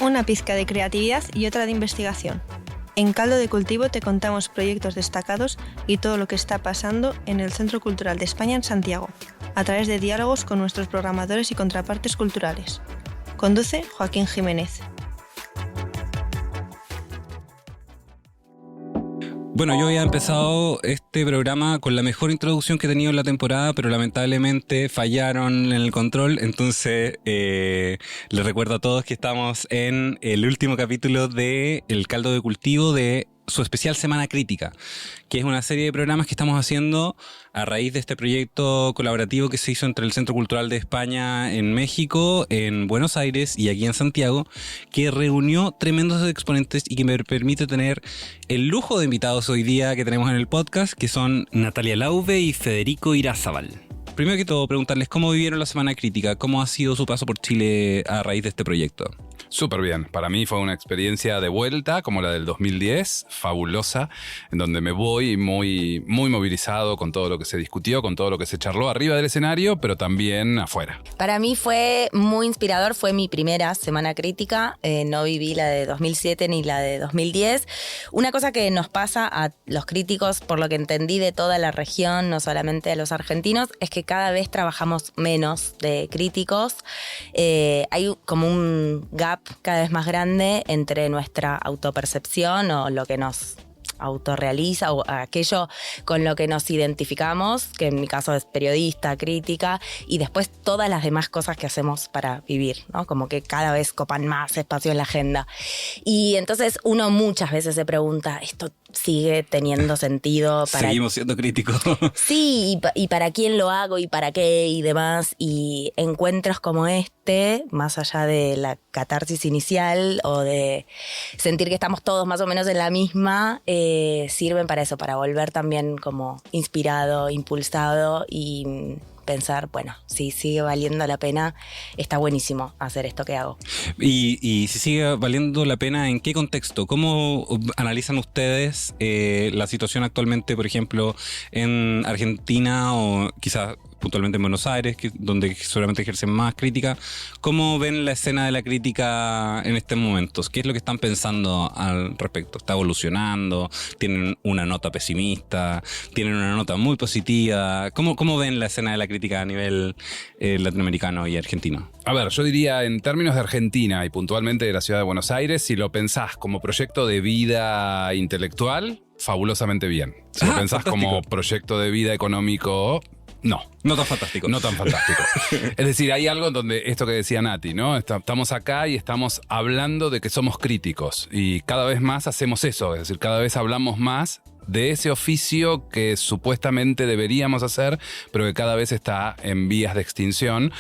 Una pizca de creatividad y otra de investigación. En Caldo de Cultivo te contamos proyectos destacados y todo lo que está pasando en el Centro Cultural de España en Santiago, a través de diálogos con nuestros programadores y contrapartes culturales. Conduce Joaquín Jiménez. Bueno, yo había empezado este programa con la mejor introducción que he tenido en la temporada, pero lamentablemente fallaron en el control, entonces les recuerdo a todos que estamos en el último capítulo de El Caldo de Cultivo de su especial Semana Crítica, que es una serie de programas que estamos haciendo a raíz de este proyecto colaborativo que se hizo entre el Centro Cultural de España en México, en Buenos Aires y aquí en Santiago, que reunió tremendos exponentes y que me permite tener el lujo de invitados hoy día que tenemos en el podcast, que son Natalia Laube y Federico Irazábal. Primero que todo, preguntarles cómo vivieron la Semana Crítica, cómo ha sido su paso por Chile a raíz de este proyecto. Súper bien. Para mí fue una experiencia de vuelta, como la del 2010, fabulosa, en donde me voy muy movilizado con todo lo que se discutió, con todo lo que se charló arriba del escenario, pero también afuera. Para mí fue muy inspirador, fue mi primera Semana Crítica, no viví la de 2007 ni la de 2010. Una cosa que nos pasa a los críticos, por lo que entendí de toda la región, no solamente a los argentinos, es que cada vez trabajamos menos de críticos. Hay como un gap cada vez más grande entre nuestra autopercepción o lo que nos autorrealiza o aquello con lo que nos identificamos, que en mi caso es periodista, crítica, y después todas las demás cosas que hacemos para vivir, ¿no? Como que cada vez copan más espacio en la agenda. Y entonces uno muchas veces se pregunta, ¿esto sigue teniendo sentido? Seguimos siendo críticos. Sí, y para quién lo hago y para qué y demás. Y encuentros como este, más allá de la catarsis inicial o de sentir que estamos todos más o menos en la misma, sirven para eso, para volver también como inspirado, impulsado y pensar, bueno, si sigue valiendo la pena, está buenísimo hacer esto que hago. Y si sigue valiendo la pena, ¿en qué contexto? ¿Cómo analizan ustedes la situación actualmente, por ejemplo, en Argentina o quizás puntualmente en Buenos Aires, donde seguramente ejercen más crítica? ¿Cómo ven la escena de la crítica en estos momentos? ¿Qué es lo que están pensando al respecto? ¿Está evolucionando? ¿Tienen una nota pesimista? ¿Tienen una nota muy positiva? ¿Cómo ven la escena de la crítica a nivel latinoamericano y argentino? A ver, yo diría en términos de Argentina y puntualmente de la ciudad de Buenos Aires, si lo pensás como proyecto de vida intelectual, fabulosamente bien. Si lo pensás fantástico. como proyecto de vida económico, no. No tan fantástico. No tan fantástico. Es decir, hay algo en donde esto que decía Nati, ¿no? Estamos acá y estamos hablando de que somos críticos y cada vez más hacemos eso, es decir, cada vez hablamos más de ese oficio que supuestamente deberíamos hacer, pero que cada vez está en vías de extinción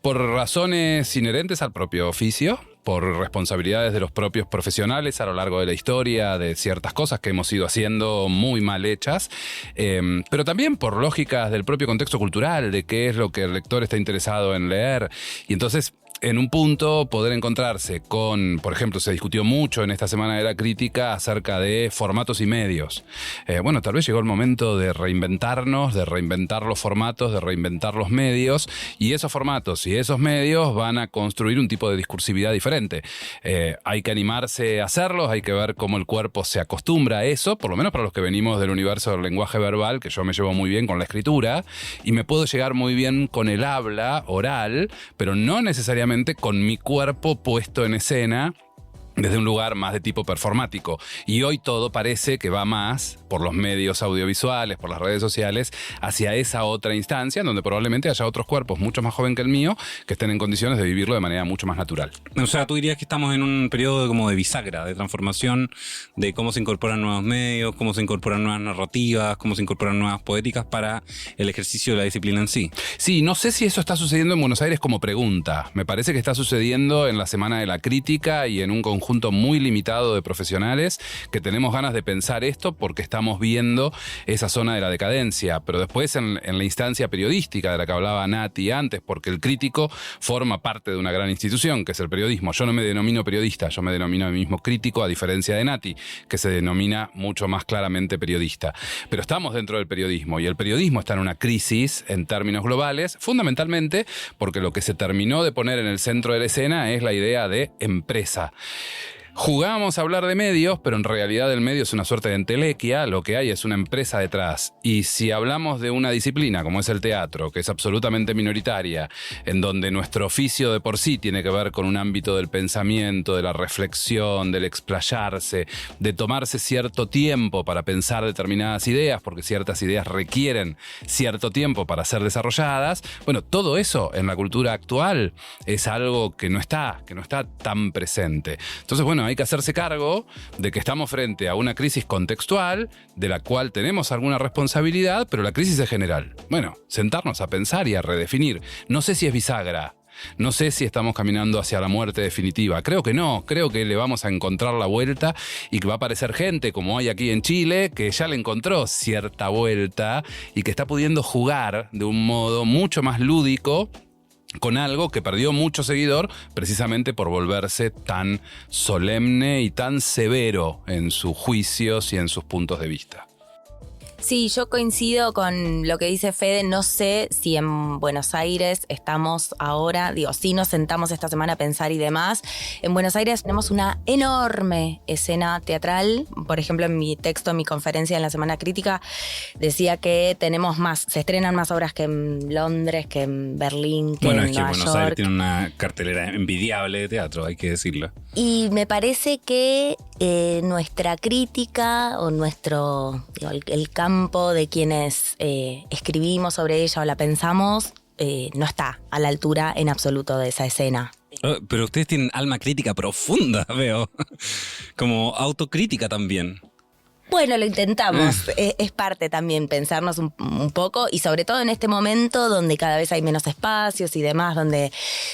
por razones inherentes al propio oficio, por responsabilidades de los propios profesionales a lo largo de la historia, de ciertas cosas que hemos ido haciendo muy mal hechas, pero también por lógicas del propio contexto cultural, de qué es lo que el lector está interesado en leer. Y entonces, en un punto, poder encontrarse con, por ejemplo, se discutió mucho en esta Semana de la Crítica acerca de formatos y medios. Bueno, tal vez llegó el momento de reinventarnos, de reinventar los formatos, de reinventar los medios, y esos formatos y esos medios van a construir un tipo de discursividad diferente. Hay que animarse a hacerlos, hay que ver cómo el cuerpo se acostumbra a eso, por lo menos para los que venimos del universo del lenguaje verbal, que yo me llevo muy bien con la escritura, y me puedo llegar muy bien con el habla oral, pero no necesariamente con mi cuerpo puesto en escena desde un lugar más de tipo performático. Y hoy todo parece que va más por los medios audiovisuales, por las redes sociales, hacia esa otra instancia en donde probablemente haya otros cuerpos mucho más jóvenes que el mío que estén en condiciones de vivirlo de manera mucho más natural. O sea, tú dirías que estamos en un periodo como de bisagra, de transformación, de cómo se incorporan nuevos medios, cómo se incorporan nuevas narrativas, cómo se incorporan nuevas poéticas para el ejercicio de la disciplina en sí. Sí, no sé si eso está sucediendo en Buenos Aires como pregunta. Me parece que está sucediendo en la Semana de la Crítica y en un conjunto conjunto muy limitado de profesionales que tenemos ganas de pensar esto porque estamos viendo esa zona de la decadencia, pero después en la instancia periodística de la que hablaba Nati antes, porque el crítico forma parte de una gran institución que es el periodismo. Yo no me denomino periodista, yo me denomino a mí mismo crítico, a diferencia de Nati, que se denomina mucho más claramente periodista. Pero estamos dentro del periodismo y el periodismo está en una crisis en términos globales, fundamentalmente porque lo que se terminó de poner en el centro de la escena es la idea de empresa. Jugamos a hablar de medios, pero en realidad el medio es una suerte de entelequia, lo que hay es una empresa detrás. Y si hablamos de una disciplina como es el teatro, que es absolutamente minoritaria, en donde nuestro oficio de por sí tiene que ver con un ámbito del pensamiento, de la reflexión, del explayarse, de tomarse cierto tiempo para pensar determinadas ideas, porque ciertas ideas requieren cierto tiempo para ser desarrolladas, bueno, todo eso en la cultura actual es algo que no está tan presente. Entonces, bueno, hay que hacerse cargo de que estamos frente a una crisis contextual de la cual tenemos alguna responsabilidad, pero la crisis es general. Bueno, sentarnos a pensar y a redefinir. No sé si es bisagra. No sé si estamos caminando hacia la muerte definitiva. Creo que no. Creo que le vamos a encontrar la vuelta y que va a aparecer gente, como hay aquí en Chile, que ya le encontró cierta vuelta y que está pudiendo jugar de un modo mucho más lúdico con algo que perdió mucho seguidor precisamente por volverse tan solemne y tan severo en sus juicios y en sus puntos de vista. Sí, yo coincido con lo que dice Fede. No sé si en Buenos Aires estamos ahora, sí nos sentamos esta semana a pensar y demás. En Buenos Aires tenemos una enorme escena teatral. Por ejemplo, en mi texto, en mi conferencia en la Semana Crítica, decía que se estrenan más obras que en Londres, que en Berlín, que en Nueva York. Bueno, es que Buenos Aires tiene una cartelera envidiable de teatro, hay que decirlo. Y me parece que nuestra crítica o el campo de quienes escribimos sobre ella o la pensamos no está a la altura en absoluto de esa escena. Pero ustedes tienen alma crítica profunda, veo. Como autocrítica también. Bueno, lo intentamos. Es parte también pensarnos un poco y sobre todo en este momento donde cada vez hay menos espacios y demás, donde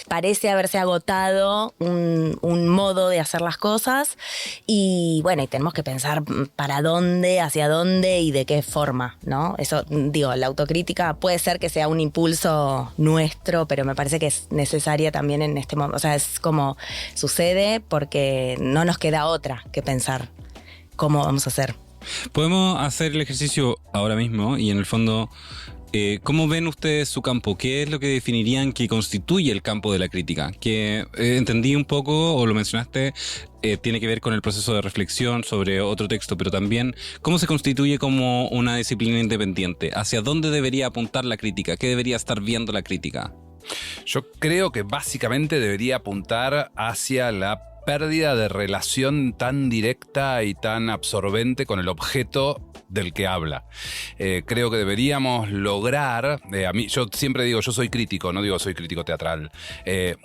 parece haberse agotado un modo de hacer las cosas y bueno, y tenemos que pensar para dónde, hacia dónde y de qué forma, ¿no? Eso, la autocrítica puede ser que sea un impulso nuestro, pero me parece que es necesaria también en este momento. O sea, es como sucede porque no nos queda otra que pensar cómo vamos a hacer. Podemos hacer el ejercicio ahora mismo y en el fondo, ¿cómo ven ustedes su campo? ¿Qué es lo que definirían que constituye el campo de la crítica? Que entendí un poco, o lo mencionaste, tiene que ver con el proceso de reflexión sobre otro texto, pero también ¿cómo se constituye como una disciplina independiente? ¿Hacia dónde debería apuntar la crítica? ¿Qué debería estar viendo la crítica? Yo creo que básicamente debería apuntar hacia la pérdida de relación tan directa y tan absorbente con el objeto del que habla. Creo que deberíamos lograr, yo siempre digo, yo soy crítico, no digo soy crítico teatral.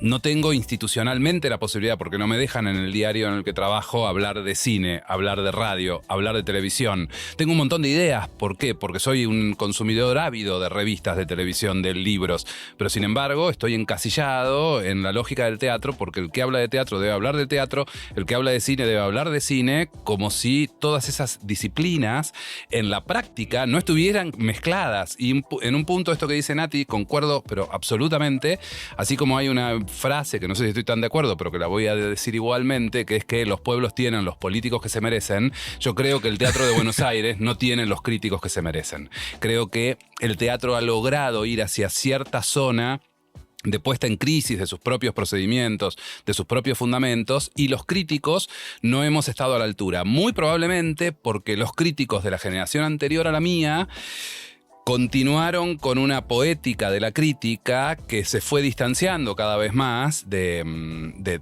No tengo institucionalmente la posibilidad, porque no me dejan en el diario en el que trabajo, hablar de cine, hablar de radio, hablar de televisión. Tengo un montón de ideas. ¿Por qué? Porque soy un consumidor ávido de revistas de televisión, de libros, pero sin embargo estoy encasillado en la lógica del teatro, porque el que habla de teatro debe hablar de teatro, el que habla de cine debe hablar de cine, como si todas esas disciplinas en la práctica no estuvieran mezcladas. Y en un punto esto que dice Nati, concuerdo, pero absolutamente, así como hay una frase que no sé si estoy tan de acuerdo, pero que la voy a decir igualmente, que es que los pueblos tienen los políticos que se merecen. Yo creo que el teatro de Buenos Aires no tiene los críticos que se merecen. Creo que el teatro ha logrado ir hacia cierta zona de puesta en crisis de sus propios procedimientos, de sus propios fundamentos, y los críticos no hemos estado a la altura. Muy probablemente porque los críticos de la generación anterior a la mía continuaron con una poética de la crítica que se fue distanciando cada vez más de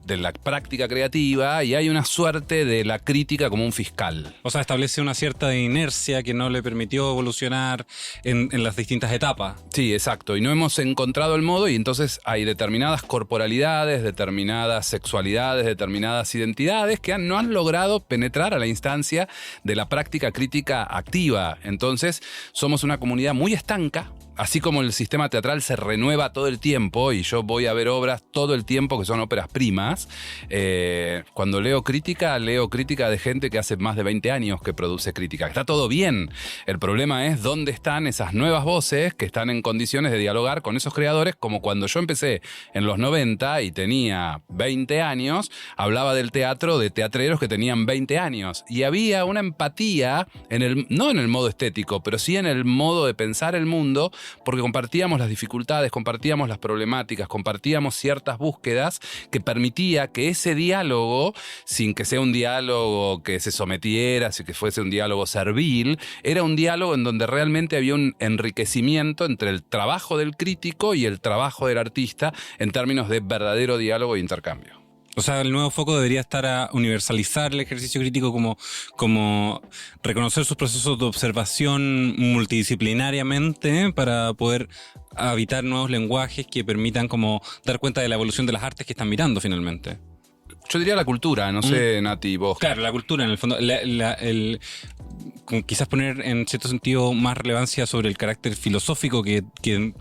la práctica creativa, y hay una suerte de la crítica como un fiscal. O sea, establece una cierta inercia que no le permitió evolucionar en las distintas etapas. Sí, exacto. Y no hemos encontrado el modo, y entonces hay determinadas corporalidades, determinadas sexualidades, determinadas identidades que no han logrado penetrar a la instancia de la práctica crítica activa. Entonces, somos una comunidad muy estanca, así como el sistema teatral se renueva todo el tiempo, y yo voy a ver obras todo el tiempo que son óperas primas, cuando leo crítica de gente que hace más de 20 años que produce crítica. Está todo bien. El problema es dónde están esas nuevas voces que están en condiciones de dialogar con esos creadores, como cuando yo empecé en los 90 y tenía 20 años, hablaba del teatro de teatreros que tenían 20 años. Y había una empatía, no en el modo estético, pero sí en el modo de pensar el mundo, porque compartíamos las dificultades, compartíamos las problemáticas, compartíamos ciertas búsquedas que permitía que ese diálogo, sin que sea un diálogo que se sometiera, sin que fuese un diálogo servil, era un diálogo en donde realmente había un enriquecimiento entre el trabajo del crítico y el trabajo del artista en términos de verdadero diálogo e intercambio. O sea, el nuevo foco debería estar a universalizar el ejercicio crítico como reconocer sus procesos de observación multidisciplinariamente para poder habitar nuevos lenguajes que permitan como dar cuenta de la evolución de las artes que están mirando finalmente. Yo diría la cultura, no sé, Nati, vos. Claro, la cultura en el fondo. Quizás poner en cierto sentido más relevancia sobre el carácter filosófico que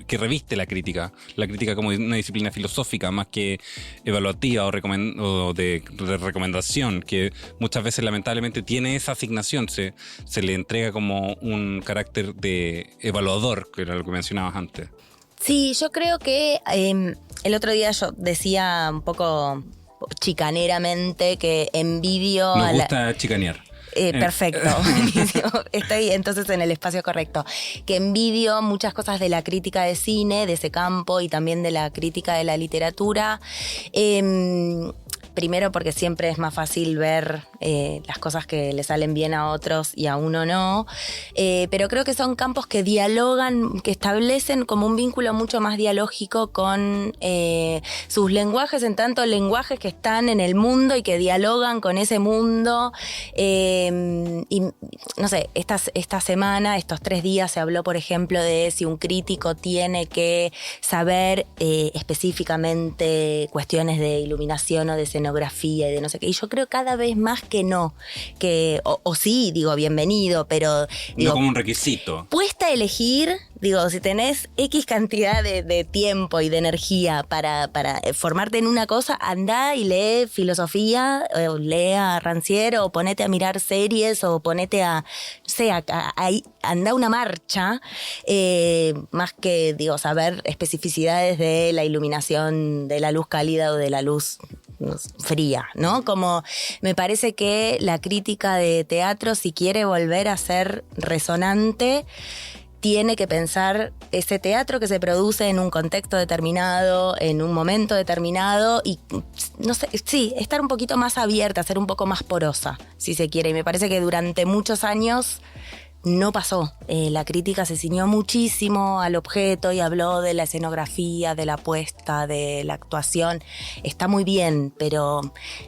reviste la crítica. La crítica como una disciplina filosófica más que evaluativa o de recomendación, que muchas veces lamentablemente tiene esa asignación. Se le entrega como un carácter de evaluador, que era lo que mencionabas antes. Sí, yo creo que el otro día yo decía un poco chicaneramente que envidio Nos gusta chicanear. Perfecto, estoy entonces en el espacio correcto. Que envidio muchas cosas de la crítica de cine, de ese campo, y también de la crítica de la literatura. Primero porque siempre es más fácil ver las cosas que le salen bien a otros y a uno no. Pero creo que son campos que dialogan, que establecen como un vínculo mucho más dialógico con sus lenguajes, en tanto lenguajes que están en el mundo y que dialogan con ese mundo. Y no sé, esta semana, estos 3 días se habló, por ejemplo, de si un crítico tiene que saber específicamente cuestiones de iluminación o de escenografía y de no sé qué. Y yo creo cada vez más que no. O sí, digo, bienvenido, pero... Digo, no como un requisito. Puesta a elegir, digo, si tenés X cantidad de tiempo y de energía para formarte en una cosa, andá y lee filosofía, o lee a Rancière, o ponete a mirar series, o ponete a, no sé, andá a una marcha, más que, digo, saber especificidades de la iluminación, de la luz cálida o de la luz fría, ¿no? Como me parece que la crítica de teatro, si quiere volver a ser resonante, tiene que pensar ese teatro que se produce en un contexto determinado, en un momento determinado, y no sé, sí, estar un poquito más abierta, ser un poco más porosa, si se quiere. Y me parece que durante muchos años no pasó. La crítica se ciñó muchísimo al objeto y habló de la escenografía, de la puesta, de la actuación. Está muy bien, pero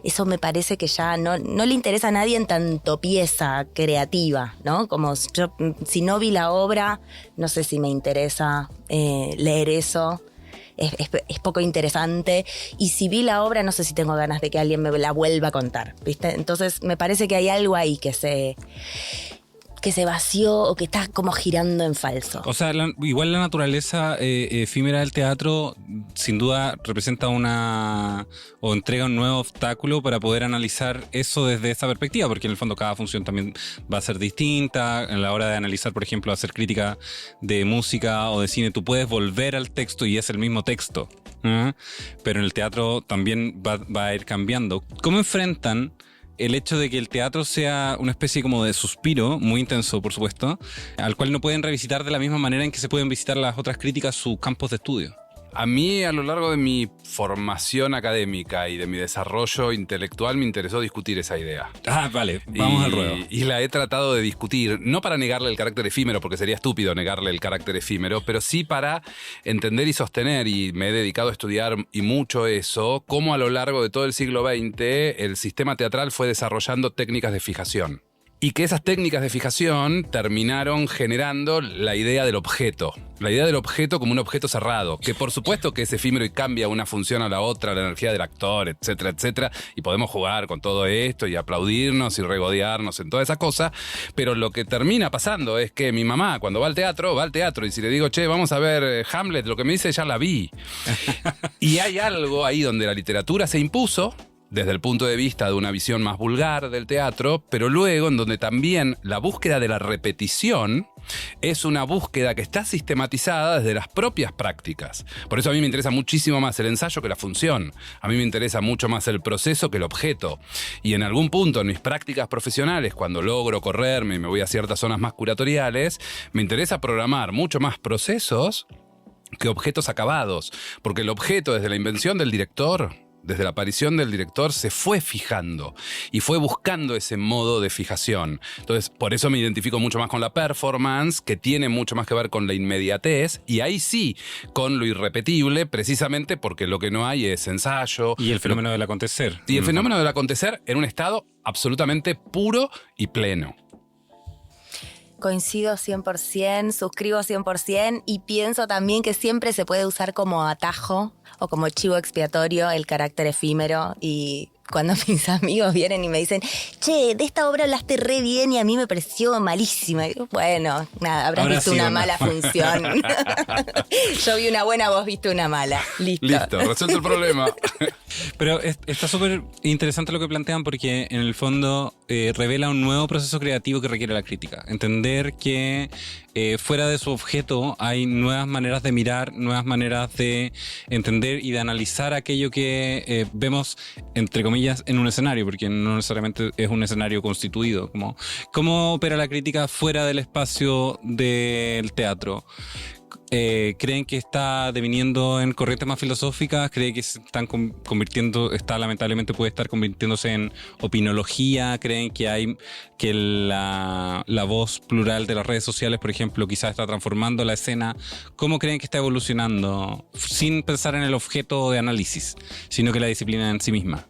eso me parece que ya no le interesa a nadie en tanto pieza creativa, ¿no? Como yo, si no vi la obra, no sé si me interesa leer eso. Es poco interesante, y si vi la obra no sé si tengo ganas de que alguien me la vuelva a contar, ¿viste? Entonces me parece que hay algo ahí que se vació o que está como girando en falso. O sea, igual la naturaleza efímera del teatro sin duda representa o entrega un nuevo obstáculo para poder analizar eso desde esa perspectiva, porque en el fondo cada función también va a ser distinta. A la hora de analizar, por ejemplo, hacer crítica de música o de cine, tú puedes volver al texto y es el mismo texto, ¿eh? Pero en el teatro también va a ir cambiando. ¿Cómo enfrentan el hecho de que el teatro sea una especie como de suspiro, muy intenso por supuesto, al cual no pueden revisitar de la misma manera en que se pueden visitar las otras críticas sus campos de estudio? A mí, a lo largo de mi formación académica y de mi desarrollo intelectual, me interesó discutir esa idea. Ah, vale, vamos al ruedo. Y la he tratado de discutir, no para negarle el carácter efímero, porque sería estúpido negarle el carácter efímero, pero sí para entender y sostener, y me he dedicado a estudiar y mucho eso, cómo a lo largo de todo el siglo XX el sistema teatral fue desarrollando técnicas de fijación. Y que esas técnicas de fijación terminaron generando la idea del objeto. La idea del objeto como un objeto cerrado, que por supuesto que es efímero y cambia una función a la otra, la energía del actor, etcétera, etcétera. Y podemos jugar con todo esto y aplaudirnos y regodearnos en toda esa cosa. Pero lo que termina pasando es que mi mamá, cuando va al teatro, y si le digo, che, vamos a ver Hamlet, lo que me dice, ya la vi. Y hay algo ahí donde la literatura se impuso, desde el punto de vista de una visión más vulgar del teatro, pero luego en donde también la búsqueda de la repetición es una búsqueda que está sistematizada desde las propias prácticas. Por eso a mí me interesa muchísimo más el ensayo que la función. A mí me interesa mucho más el proceso que el objeto. Y en algún punto en mis prácticas profesionales, cuando logro correrme y me voy a ciertas zonas más curatoriales, me interesa programar mucho más procesos que objetos acabados. Porque el objeto, desde la invención del director, desde la aparición del director, se fue fijando y fue buscando ese modo de fijación. Entonces, por eso me identifico mucho más con la performance, que tiene mucho más que ver con la inmediatez, y ahí sí, con lo irrepetible, precisamente porque lo que no hay es ensayo. Y el fenómeno del acontecer. Y el fenómeno del acontecer en un estado absolutamente puro y pleno. Coincido 100%, suscribo 100% y pienso también que siempre se puede usar como atajo o como chivo expiatorio el carácter efímero. Y cuando mis amigos vienen y me dicen, che, de esta obra hablaste re bien y a mí me pareció malísima. Y digo, bueno, nada, habrás visto una mala función. Yo vi una buena, vos viste una mala. Listo, resuelto el problema. Pero está súper interesante lo que plantean, porque en el fondo revela un nuevo proceso creativo que requiere la crítica. Entender que fuera de su objeto hay nuevas maneras de mirar, nuevas maneras de entender y de analizar aquello que vemos, entre comillas, en un escenario, porque no necesariamente es un escenario constituido. ¿Cómo opera la crítica fuera del espacio del teatro? ¿Creen que está deviniendo en corrientes más filosóficas? ¿Creen que se están convirtiendo, lamentablemente puede estar convirtiéndose en opinología? ¿Creen que la voz plural de las redes sociales, por ejemplo, quizás está transformando la escena? ¿Cómo creen que está evolucionando? Sin pensar en el objeto de análisis, sino que la disciplina en sí misma.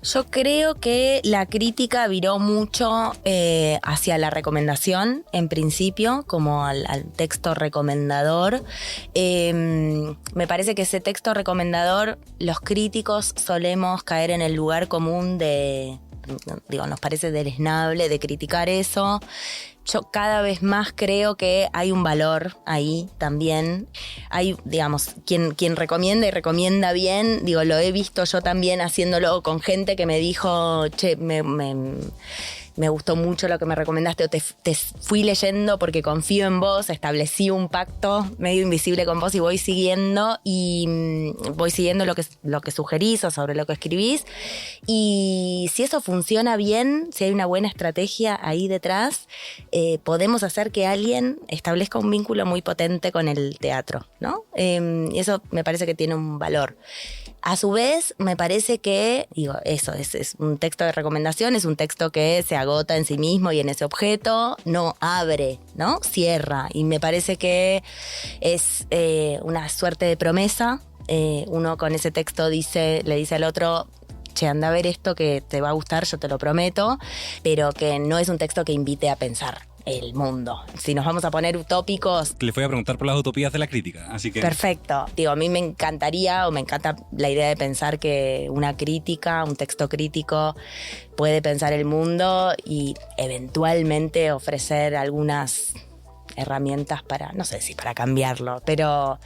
Yo creo que la crítica viró mucho hacia la recomendación, en principio, como al texto recomendador. Me parece que ese texto recomendador, los críticos solemos caer en el lugar común nos parece deleznable de criticar eso. Yo cada vez más creo que hay un valor ahí también. Hay, quien recomienda y recomienda bien, lo he visto yo también haciéndolo con gente que me dijo, che, me gustó mucho lo que me recomendaste, o te fui leyendo porque confío en vos, establecí un pacto medio invisible con vos y voy siguiendo lo que sugerís o sobre lo que escribís. Y si eso funciona bien, si hay una buena estrategia ahí detrás, podemos hacer que alguien establezca un vínculo muy potente con el teatro, ¿no? Y eso me parece que tiene un valor. A su vez, me parece que, eso es un texto de recomendación, es un texto que se agota en sí mismo y en ese objeto, no abre, ¿no? Cierra. Y me parece que es una suerte de promesa. Uno con ese texto le dice al otro, che, anda a ver esto que te va a gustar, yo te lo prometo, pero que no es un texto que invite a pensar el mundo. Si nos vamos a poner utópicos... Les voy a preguntar por las utopías de la crítica, así que... Perfecto. A mí me encanta la idea de pensar que una crítica, un texto crítico puede pensar el mundo y eventualmente ofrecer algunas herramientas para, no sé si para cambiarlo, pero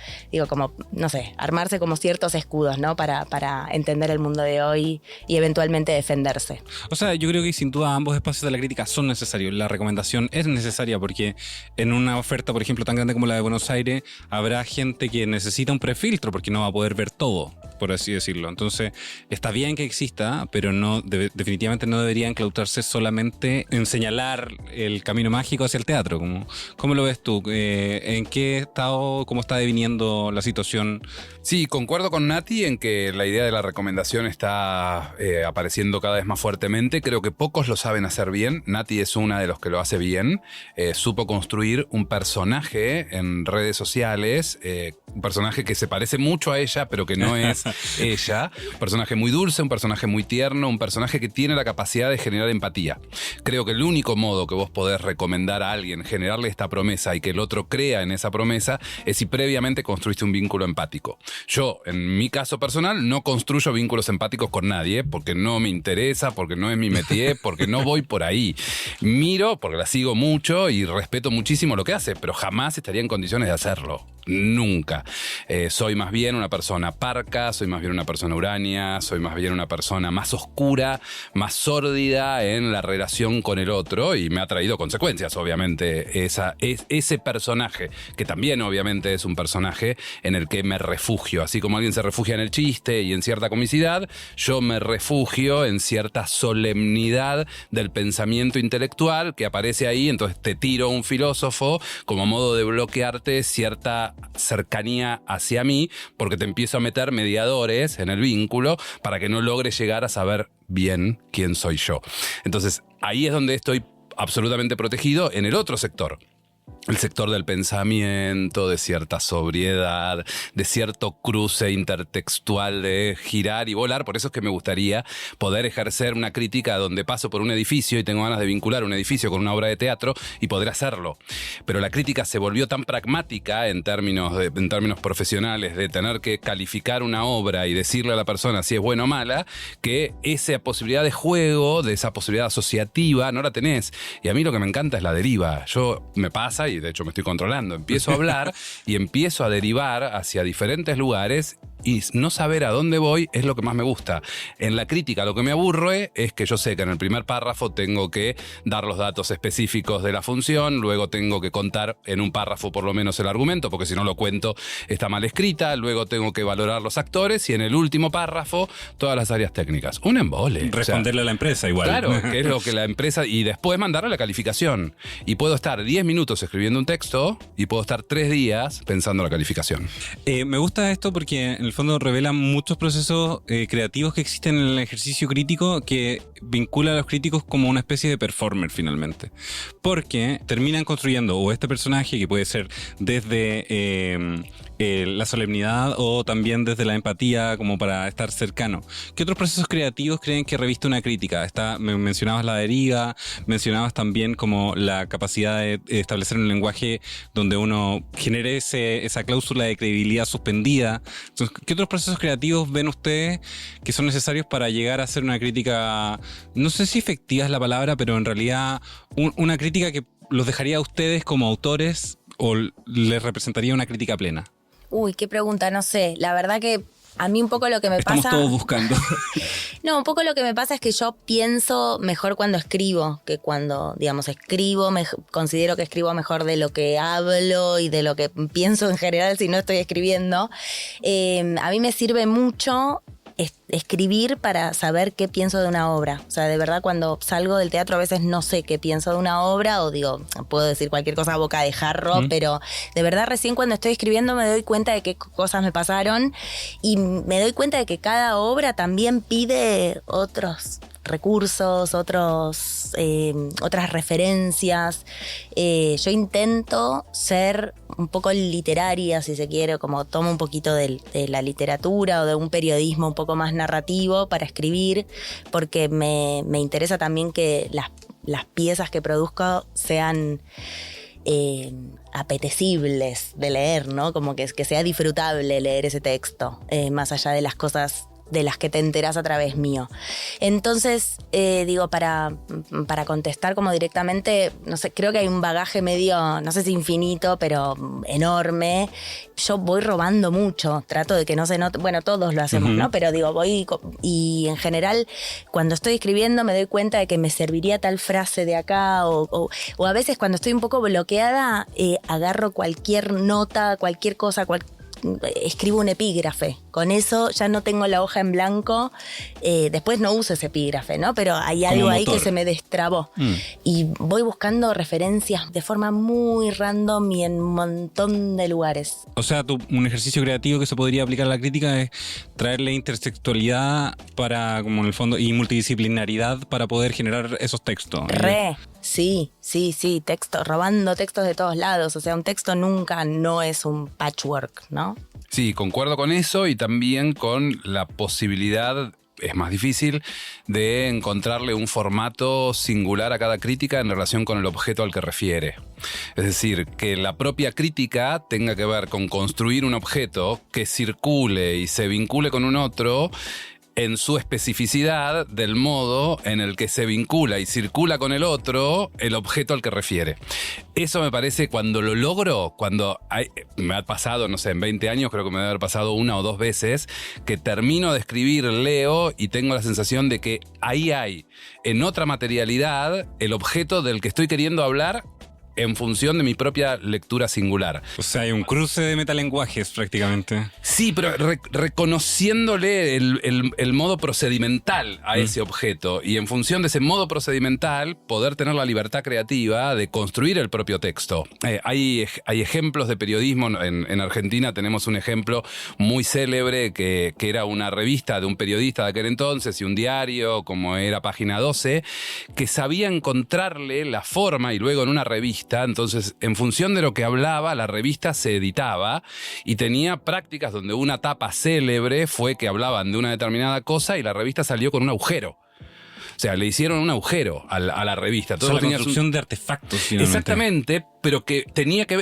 armarse como ciertos escudos, ¿no? Para entender el mundo de hoy y eventualmente defenderse. O sea, yo creo que sin duda ambos espacios de la crítica son necesarios. La recomendación es necesaria porque en una oferta, por ejemplo, tan grande como la de Buenos Aires, habrá gente que necesita un prefiltro porque no va a poder ver todo, por así decirlo. Entonces, está bien que exista, pero definitivamente no debería enclaustrarse solamente en señalar el camino mágico hacia el teatro. ¿Cómo lo ves tú? ¿En qué estado, cómo está deviniendo la situación? Sí, concuerdo con Nati en que la idea de la recomendación está apareciendo cada vez más fuertemente. Creo que pocos lo saben hacer bien. Nati es una de los que lo hace bien. Supo construir un personaje en redes sociales un personaje que se parece mucho a ella, pero que no es ella. Un personaje muy dulce, un personaje muy tierno, un personaje que tiene la capacidad de generar empatía. Creo que el único modo que vos podés recomendar a alguien, generarle esta promesa y que el otro crea en esa promesa, es si previamente construiste un vínculo empático. Yo, en mi caso personal, no construyo vínculos empáticos con nadie, porque no me interesa, porque no es mi métier, porque no voy por ahí. Miro, porque la sigo mucho y respeto muchísimo lo que hace, pero jamás estaría en condiciones de hacerlo. Nunca. Soy más bien una persona parca, soy más bien una persona huraña, soy más bien una persona más oscura, más sórdida en la relación con el otro, y me ha traído consecuencias, obviamente, ese personaje, que también obviamente es un personaje en el que me refugio. Así como alguien se refugia en el chiste y en cierta comicidad, yo me refugio en cierta solemnidad del pensamiento intelectual que aparece ahí. Entonces te tiro un filósofo como modo de bloquearte cierta cercanía hacia mí, porque te empiezo a meter mediadores en el vínculo para que no logre llegar a saber bien quién soy yo. Entonces ahí es donde estoy absolutamente protegido. En el otro sector, el sector del pensamiento, de cierta sobriedad, de cierto cruce intertextual de girar y volar. Por eso es que me gustaría poder ejercer una crítica donde paso por un edificio y tengo ganas de vincular un edificio con una obra de teatro y poder hacerlo. Pero la crítica se volvió tan pragmática en términos profesionales, de tener que calificar una obra y decirle a la persona si es buena o mala, que esa posibilidad de juego, de esa posibilidad asociativa, no la tenés. Y a mí lo que me encanta es la deriva. Me pasa, y de hecho me estoy controlando, empiezo a hablar y empiezo a derivar hacia diferentes lugares, y no saber a dónde voy es lo que más me gusta. En la crítica lo que me aburre es que yo sé que en el primer párrafo tengo que dar los datos específicos de la función, luego tengo que contar en un párrafo por lo menos el argumento, porque si no lo cuento está mal escrita, luego tengo que valorar los actores y en el último párrafo todas las áreas técnicas. Un embole. Responderle a la empresa igual. Claro, que es lo que la empresa... Y después mandarle la calificación. Y puedo estar 10 minutos escribiendo un texto y puedo estar 3 días pensando la calificación. Me gusta esto porque en el fondo revela muchos procesos creativos que existen en el ejercicio crítico, que vincula a los críticos como una especie de performer finalmente. Porque terminan construyendo o este personaje, que puede ser desde la solemnidad o también desde la empatía, como para estar cercano. ¿Qué otros procesos creativos creen que reviste una crítica? Mencionabas la deriva, mencionabas también como la capacidad de establecer un lenguaje donde uno genere esa cláusula de credibilidad suspendida. Entonces, ¿qué otros procesos creativos ven ustedes que son necesarios para llegar a hacer una crítica, no sé si efectiva es la palabra, pero en realidad una crítica que los dejaría a ustedes como autores o les representaría una crítica plena? Uy, qué pregunta, no sé. La verdad que a mí un poco lo que me pasa... Estamos todos buscando. No, un poco lo que me pasa es que yo pienso mejor cuando escribo que cuando, digamos, escribo. Considero que escribo mejor de lo que hablo y de lo que pienso en general si no estoy escribiendo. A mí me sirve mucho escribir para saber qué pienso de una obra. O sea, de verdad, cuando salgo del teatro a veces no sé qué pienso de una obra, o digo, puedo decir cualquier cosa a boca de jarro, pero de verdad recién cuando estoy escribiendo me doy cuenta de qué cosas me pasaron, y me doy cuenta de que cada obra también pide otros recursos, otras referencias. Yo intento ser un poco literaria, si se quiere, como tomo un poquito de la literatura o de un periodismo un poco más narrativo para escribir, porque me interesa también que las piezas que produzco sean apetecibles de leer, ¿no? Como que sea disfrutable leer ese texto, más allá de las cosas de las que te enterás a través mío. Entonces, digo, para contestar como directamente, no sé, creo que hay un bagaje medio, no sé si infinito, pero enorme. Yo voy robando mucho, trato de que no se note, bueno, todos lo hacemos, ¿no? Pero digo, y en general, cuando estoy escribiendo me doy cuenta de que me serviría tal frase de acá, o a veces cuando estoy un poco bloqueada, agarro cualquier nota, cualquier cosa, escribo un epígrafe. Con eso ya no tengo la hoja en blanco. Después no uso ese epígrafe, ¿no? Pero hay algo ahí que se me destrabó. Y voy buscando referencias de forma muy random y en un montón de lugares. O sea, un ejercicio creativo que se podría aplicar a la crítica es traerle intersectualidad para, como en el fondo, y multidisciplinaridad para poder generar esos textos. Sí, robando textos de todos lados. O sea, un texto nunca no es un patchwork, ¿no? Sí, concuerdo con eso y también con la posibilidad, es más difícil, de encontrarle un formato singular a cada crítica en relación con el objeto al que refiere. Es decir, que la propia crítica tenga que ver con construir un objeto que circule y se vincule con un otro en su especificidad del modo en el que se vincula y circula con el otro el objeto al que refiere. Eso me parece, cuando lo logro, me ha pasado, no sé, en 20 años creo que me debe haber pasado 1 o 2 veces, que termino de escribir, leo y tengo la sensación de que ahí hay, en otra materialidad, el objeto del que estoy queriendo hablar en función de mi propia lectura singular. O sea, hay un cruce de metalenguajes prácticamente. Sí, pero reconociéndole el modo procedimental a ese objeto y en función de ese modo procedimental poder tener la libertad creativa de construir el propio texto. Hay ejemplos de periodismo. En Argentina tenemos un ejemplo muy célebre que era una revista de un periodista de aquel entonces y un diario como era Página 12, que sabía encontrarle la forma, y luego en una revista, entonces en función de lo que hablaba, la revista se editaba y tenía prácticas donde una tapa célebre fue que hablaban de una determinada cosa y la revista salió con un agujero. O sea, le hicieron un agujero a la revista. Todo, o sea, la construcción de artefactos, finalmente. Exactamente, pero que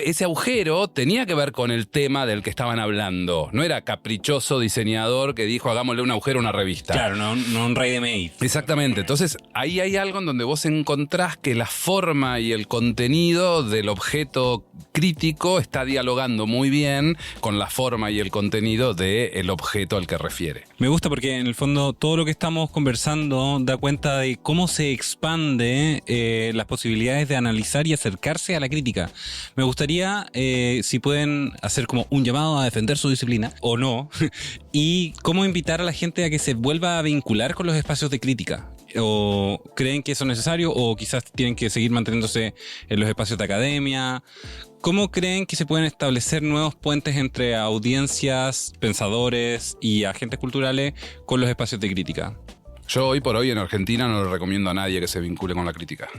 ese agujero tenía que ver con el tema del que estaban hablando. No era caprichoso diseñador que dijo hagámosle un agujero a una revista. Claro, no un ready-made. Exactamente. Entonces, ahí hay algo en donde vos encontrás que la forma y el contenido del objeto crítico está dialogando muy bien con la forma y el contenido del objeto al que refiere. Me gusta porque, en el fondo, todo lo que estamos conversando da cuenta de cómo se expande las posibilidades de analizar y acercarse a la crítica. Me gustaría, si pueden hacer como un llamado a defender su disciplina, o no, y cómo invitar a la gente a que se vuelva a vincular con los espacios de crítica. ¿O creen que eso es necesario? ¿O quizás tienen que seguir manteniéndose en los espacios de academia? ¿Cómo creen que se pueden establecer nuevos puentes entre audiencias, pensadores y agentes culturales con los espacios de crítica? Yo hoy por hoy en Argentina no le recomiendo a nadie que se vincule con la crítica.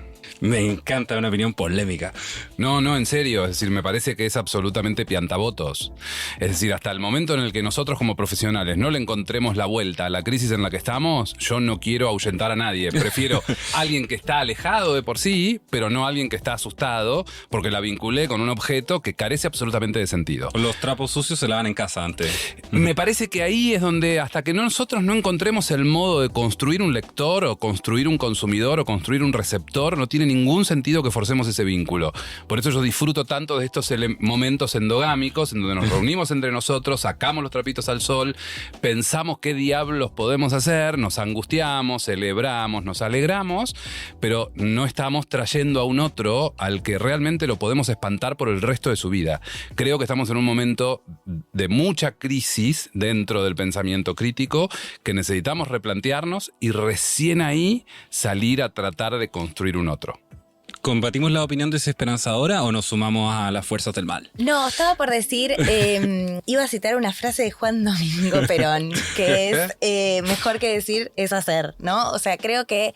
Me encanta una opinión polémica. No, en serio. Es decir, me parece que es absolutamente piantavotos. Es decir, hasta el momento en el que nosotros como profesionales no le encontremos la vuelta a la crisis en la que estamos, yo no quiero ahuyentar a nadie. Prefiero alguien que está alejado de por sí, pero no alguien que está asustado porque la vinculé con un objeto que carece absolutamente de sentido. Los trapos sucios se lavan en casa antes. Me parece que ahí es donde, hasta que nosotros no encontremos el modo de construir un lector o construir un consumidor o construir un receptor, no tiene ningún sentido que forcemos ese vínculo. Por eso yo disfruto tanto de estos momentos endogámicos en donde nos reunimos entre nosotros, sacamos los trapitos al sol, pensamos qué diablos podemos hacer, nos angustiamos, celebramos, nos alegramos, pero no estamos trayendo a un otro al que realmente lo podemos espantar por el resto de su vida. Creo que estamos en un momento de mucha crisis dentro del pensamiento crítico que necesitamos replantearnos y recién ahí salir a tratar de construir un otro. ¿Combatimos la opinión desesperanzadora o nos sumamos a las fuerzas del mal? No, estaba por decir, iba a citar una frase de Juan Domingo Perón, que es, mejor que decir es hacer, ¿no? O sea, creo que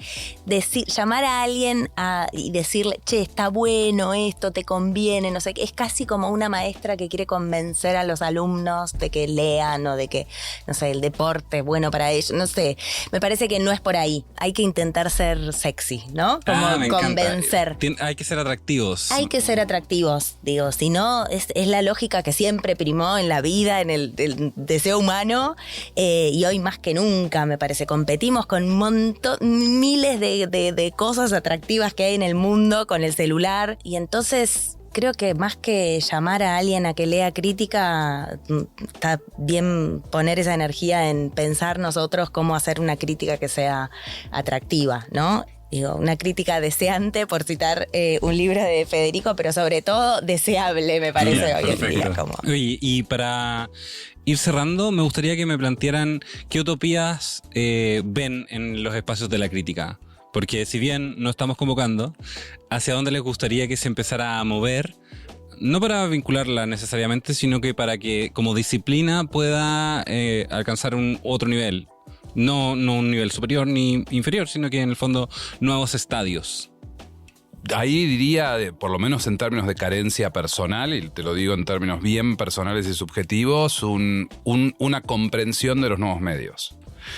llamar a alguien y decirle, che, está bueno esto, te conviene, no sé qué, es casi como una maestra que quiere convencer a los alumnos de que lean o de que, no sé, el deporte es bueno para ellos, no sé. Me parece que no es por ahí. Hay que intentar ser sexy, ¿no? Como convencer. Hay que ser atractivos. Hay que ser atractivos, digo, si no, es la lógica que siempre primó en la vida, en el deseo humano, y hoy más que nunca, me parece. Competimos con miles de cosas atractivas que hay en el mundo, con el celular, y entonces creo que más que llamar a alguien a que lea crítica, está bien poner esa energía en pensar nosotros cómo hacer una crítica que sea atractiva, ¿no? Digo, una crítica deseante, por citar un libro de Federico, pero sobre todo deseable, me parece, hoy en día. Oye, y para ir cerrando, me gustaría que me plantearan qué utopías ven en los espacios de la crítica. Porque si bien no estamos convocando, ¿hacia dónde les gustaría que se empezara a mover? No para vincularla necesariamente, sino que para que como disciplina pueda alcanzar un otro nivel. No un nivel superior ni inferior, sino que en el fondo nuevos estadios. Ahí diría, por lo menos en términos de carencia personal, y te lo digo en términos bien personales y subjetivos, una comprensión de los nuevos medios.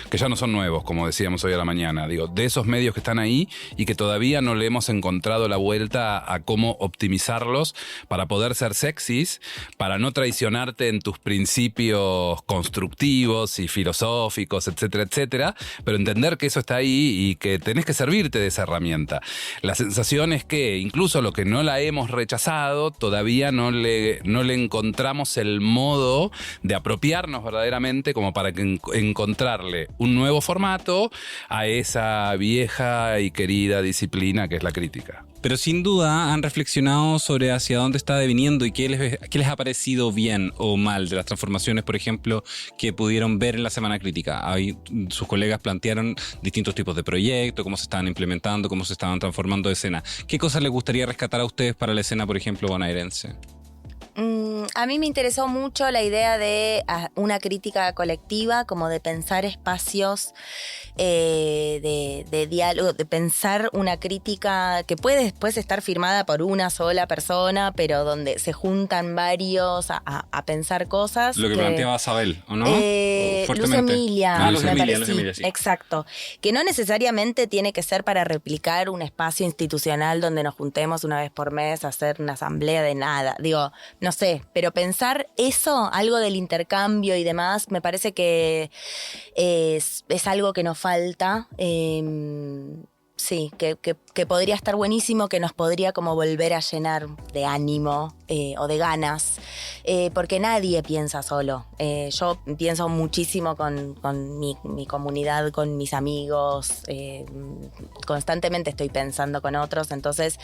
Que ya no son nuevos, como decíamos hoy a la mañana. Digo, de esos medios que están ahí y que todavía no le hemos encontrado la vuelta a cómo optimizarlos para poder ser sexys, para no traicionarte en tus principios constructivos y filosóficos, etcétera, etcétera, pero entender que eso está ahí y que tenés que servirte de esa herramienta. La sensación es que incluso lo que no la hemos rechazado, todavía no le encontramos el modo de apropiarnos verdaderamente como para encontrarle un nuevo formato a esa vieja y querida disciplina que es la crítica. Pero sin duda han reflexionado sobre hacia dónde está deviniendo y qué les ha parecido bien o mal de las transformaciones, por ejemplo, que pudieron ver en la Semana Crítica. Ahí sus colegas plantearon distintos tipos de proyectos, cómo se estaban implementando, cómo se estaban transformando de escena. ¿Qué cosas les gustaría rescatar a ustedes para la escena, por ejemplo, bonaerense? A mí me interesó mucho la idea de una crítica colectiva, como de pensar espacios de diálogo, de pensar una crítica que puede después estar firmada por una sola persona, pero donde se juntan varios a pensar cosas. Lo que planteaba Sabel, ¿o no? Luz Emilia, Luz me Emilia, parece. Sí. Exacto. Que no necesariamente tiene que ser para replicar un espacio institucional donde nos juntemos una vez por mes a hacer una asamblea de nada. Digo, no sé, pero pensar eso, algo del intercambio y demás, me parece que es algo que nos falta. Sí, que podría estar buenísimo, que nos podría como volver a llenar de ánimo o de ganas, porque nadie piensa solo. Yo pienso muchísimo con mi comunidad, con mis amigos, constantemente estoy pensando con otros, entonces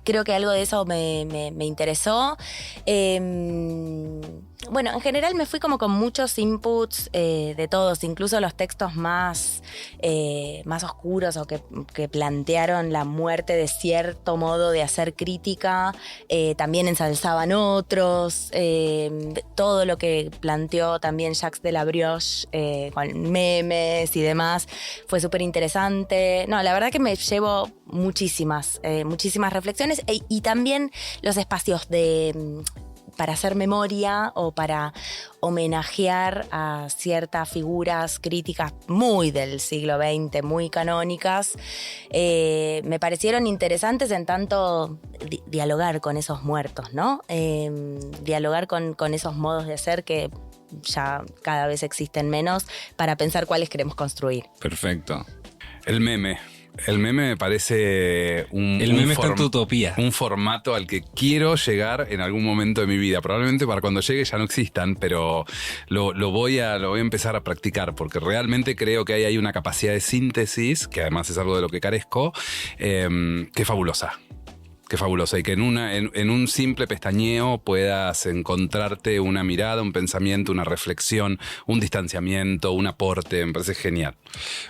creo que algo de eso me interesó. Bueno, en general me fui como con muchos inputs de todos, incluso los textos más oscuros o que plantearon la muerte de cierto modo de hacer crítica, también ensalzaban otros, todo lo que planteó también Jacques de la Brioche con memes y demás fue súper interesante. No, la verdad que me llevo muchísimas reflexiones y también los espacios para hacer memoria o para homenajear a ciertas figuras críticas muy del siglo XX, muy canónicas, me parecieron interesantes en tanto dialogar con esos muertos, ¿no? Dialogar con esos modos de ser que ya cada vez existen menos para pensar cuáles queremos construir. Perfecto. El meme me parece está en tu utopía. Un formato al que quiero llegar en algún momento de mi vida. Probablemente para cuando llegue ya no existan, pero lo voy a empezar a practicar porque realmente creo que hay una capacidad de síntesis, que además es algo de lo que carezco, que es fabulosa. Qué fabulosa, y que en un simple pestañeo puedas encontrarte una mirada, un pensamiento, una reflexión, un distanciamiento, un aporte. Me parece genial.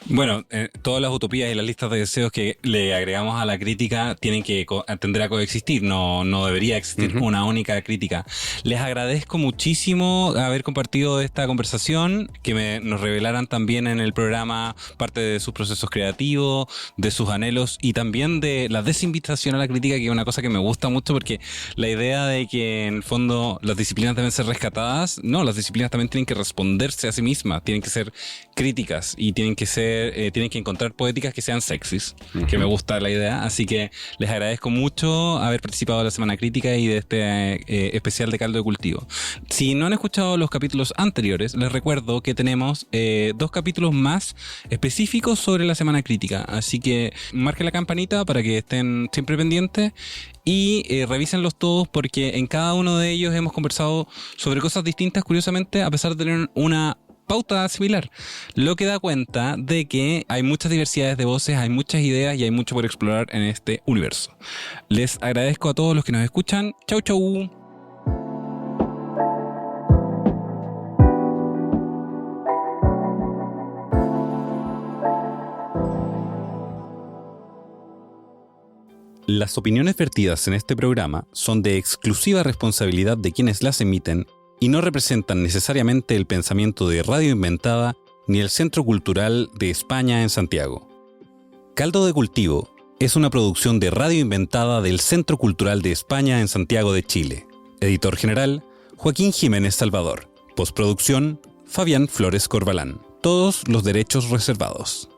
Bueno, todas las utopías y las listas de deseos que le agregamos a la crítica tienen que tender a coexistir, no debería existir una única crítica. Les agradezco muchísimo haber compartido esta conversación, que nos revelaran también en el programa parte de sus procesos creativos, de sus anhelos y también de la desinvitación a la crítica, que es una cosa que me gusta mucho, porque la idea de que en el fondo las disciplinas deben ser rescatadas, no, las disciplinas también tienen que responderse a sí mismas, tienen que ser críticas y tienen que encontrar poéticas que sean sexys, que me gusta la idea, así que les agradezco mucho haber participado de la Semana Crítica y de este especial de Caldo de Cultivo. Si no han escuchado los capítulos anteriores, les recuerdo que tenemos 2 capítulos más específicos sobre la Semana Crítica, así que marquen la campanita para que estén siempre pendientes y revísenlos todos, porque en cada uno de ellos hemos conversado sobre cosas distintas, curiosamente, a pesar de tener una pauta similar, lo que da cuenta de que hay muchas diversidades de voces, hay muchas ideas y hay mucho por explorar en este universo. Les agradezco a todos los que nos escuchan. Chau, chau. Las opiniones vertidas en este programa son de exclusiva responsabilidad de quienes las emiten y no representan necesariamente el pensamiento de Radio Inventada ni el Centro Cultural de España en Santiago. Caldo de Cultivo es una producción de Radio Inventada del Centro Cultural de España en Santiago de Chile. Editor general, Joaquín Jiménez Salvador. Postproducción, Fabián Flores Corbalán. Todos los derechos reservados.